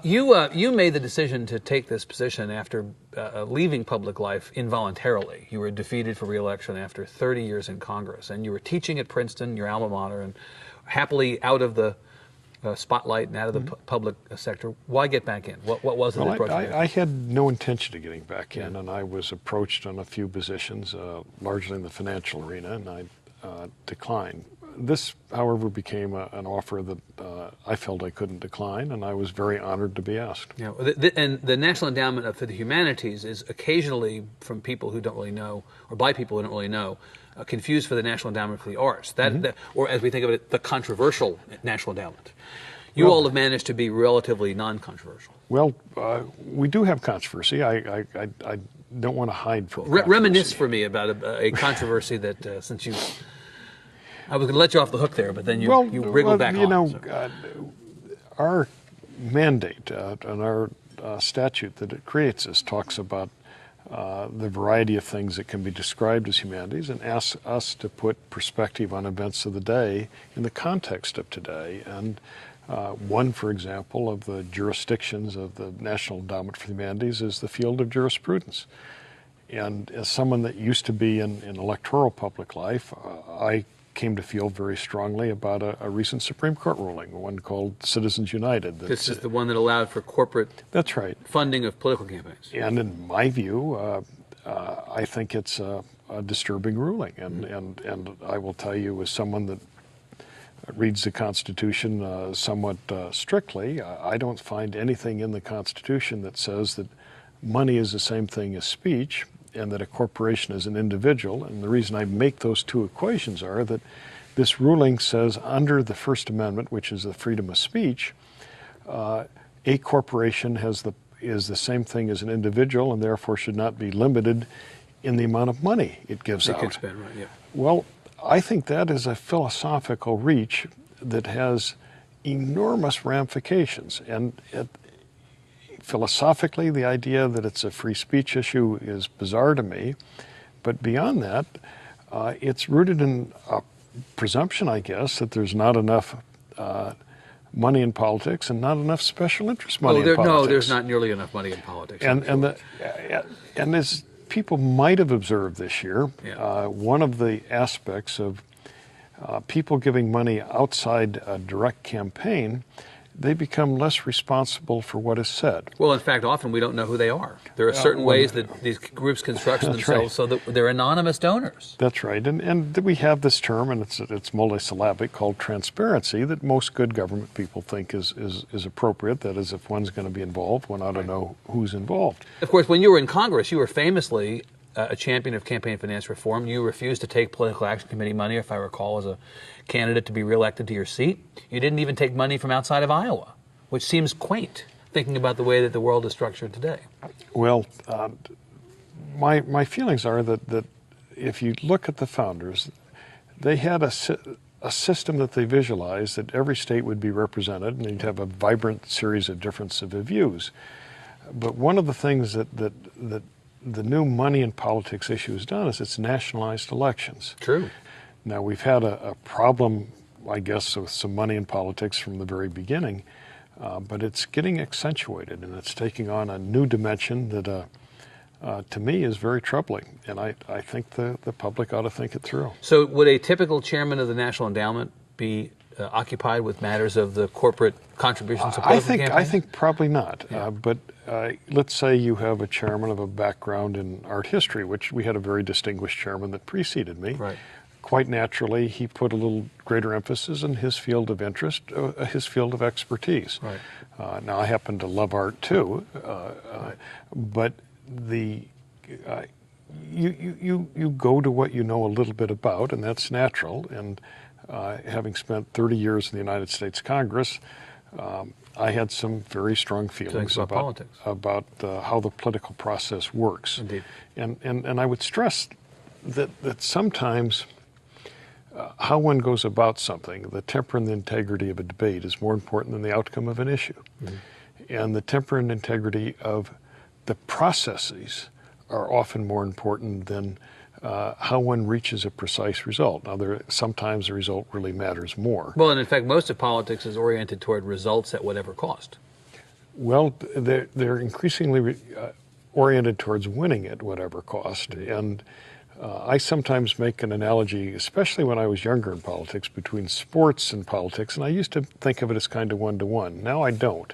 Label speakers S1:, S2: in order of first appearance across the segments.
S1: You made the decision to take this position after leaving public life involuntarily. You were defeated for re-election after 30 years in Congress, and you were teaching at Princeton, your alma mater, and happily out of the spotlight and out of the public sector. Why get back in? What was it that brought you back?
S2: I had no intention of getting back in, and I was approached on a few positions, largely in the financial arena, and I declined. This, however, became an offer that I felt I couldn't decline, and I was very honored to be asked.
S1: Yeah, and the National Endowment for the Humanities is occasionally, from people who don't really know, or by people who don't really know, confused for the National Endowment for the Arts, or as we think of it, the controversial National Endowment. You all have managed to be relatively non-controversial.
S2: Well, we do have controversy. I don't want to hide from controversy.
S1: Reminisce for me about a controversy that, since you... I was going to let you off the hook there, but then you wriggled back on.
S2: You know, our mandate and our statute that it creates us talks about the variety of things that can be described as humanities and asks us to put perspective on events of the day in the context of today. And one, for example, of the jurisdictions of the National Endowment for the Humanities is the field of jurisprudence. And as someone that used to be in electoral public life, I came to feel very strongly about a recent Supreme Court ruling, one called Citizens United.
S1: This is the one that allowed for corporate
S2: That's right.
S1: funding of political campaigns.
S2: And in my view, I think it's a disturbing ruling. And I will tell you, as someone that reads the Constitution somewhat strictly, I don't find anything in the Constitution that says that money is the same thing as speech, and that a corporation is an individual. And the reason I make those two equations are that this ruling says under the First Amendment, which is the freedom of speech, a corporation is the same thing as an individual and therefore should not be limited in the amount of money it gives out.
S1: Can spend, right, yeah.
S2: Well, I think that is a philosophical reach that has enormous ramifications. And philosophically, the idea that it's a free speech issue is bizarre to me. But beyond that, it's rooted in a presumption, I guess, that there's not enough money in politics and not enough special interest money in politics.
S1: No, there's not nearly enough money in politics.
S2: And as people might have observed this year, one of the aspects of people giving money outside a direct campaign, they become less responsible for what is said.
S1: Well, in fact, often we don't know who they are. There are certain ways that these groups construct themselves so that they're anonymous donors.
S2: That's right. And we have this term, and it's multisyllabic, called transparency, that most good government people think is appropriate. That is, if one's going to be involved, one ought to know who's involved.
S1: Of course, when you were in Congress, you were famously a champion of campaign finance reform. You refused to take political action committee money, if I recall, as a candidate to be reelected to your seat. You didn't even take money from outside of Iowa, which seems quaint, thinking about the way that the world is structured today.
S2: Well, my feelings are that if you look at the founders, they had a system that they visualized that every state would be represented, and you'd have a vibrant series of difference of views. But one of the things that the new money in politics issue has done is it's nationalized elections.
S1: True.
S2: Now, we've had a problem, I guess, with some money in politics from the very beginning, but it's getting accentuated, and it's taking on a new dimension that, to me, is very troubling. And I think the public ought to think it through.
S1: So would a typical chairman of the National Endowment be occupied with matters of the corporate contributions to political campaigns?
S2: I think probably not.
S1: Yeah.
S2: But let's say you have a chairman of a background in art history, which we had a very distinguished chairman that preceded me.
S1: Right.
S2: Quite naturally, he put a little greater emphasis in his field of interest, his field of expertise.
S1: Right.
S2: Now, I happen to love art too, but you go to what you know a little bit about, and that's natural. And having spent 30 years in the United States Congress, I had some very strong feelings about
S1: politics,
S2: about how the political process works.
S1: Indeed.
S2: And I would stress that sometimes how one goes about something, the temper and the integrity of a debate is more important than the outcome of an issue. Mm-hmm. And the temper and integrity of the processes are often more important than how one reaches a precise result. Now, sometimes the result really matters more.
S1: Well, and in fact, most of politics is oriented toward results at whatever cost.
S2: Well, they're increasingly oriented towards winning at whatever cost. And I sometimes make an analogy, especially when I was younger in politics, between sports and politics. And I used to think of it as kind of one-to-one. Now I don't.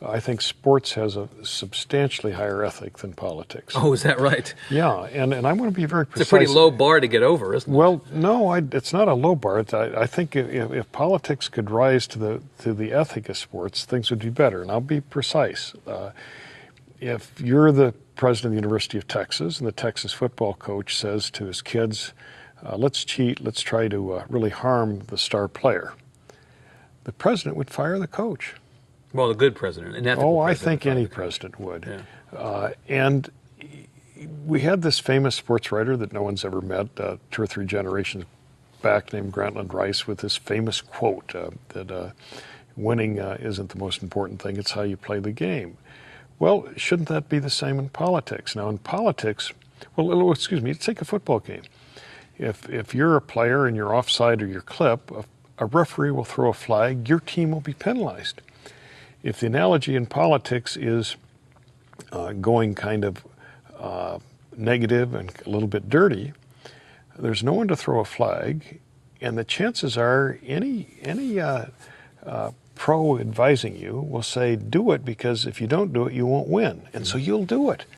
S2: I think sports has a substantially higher ethic than politics.
S1: Oh, is that right?
S2: Yeah, and I want to be very precise.
S1: It's a pretty low bar to get over, isn't it?
S2: Well, no, it's not a low bar. I think if politics could rise to the ethic of sports, things would be better. And I'll be precise. If you're the president of the University of Texas and the Texas football coach says to his kids, let's cheat, let's try to really harm the star player, the president would fire the coach.
S1: Well, a good president, an ethical president.
S2: I think any president would.
S1: Yeah.
S2: And we had this famous sports writer that no one's ever met, 2 or 3 generations back, named Grantland Rice, with this famous quote that winning isn't the most important thing, it's how you play the game. Well, shouldn't that be the same in politics? Now, in politics, well, excuse me, take a football game. If you're a player and you're offside or you're clipped, a referee will throw a flag, your team will be penalized. If the analogy in politics is going kind of negative and a little bit dirty, there's no one to throw a flag, and the chances are any pro advising you will say, do it, because if you don't do it, you won't win. And so you'll do it.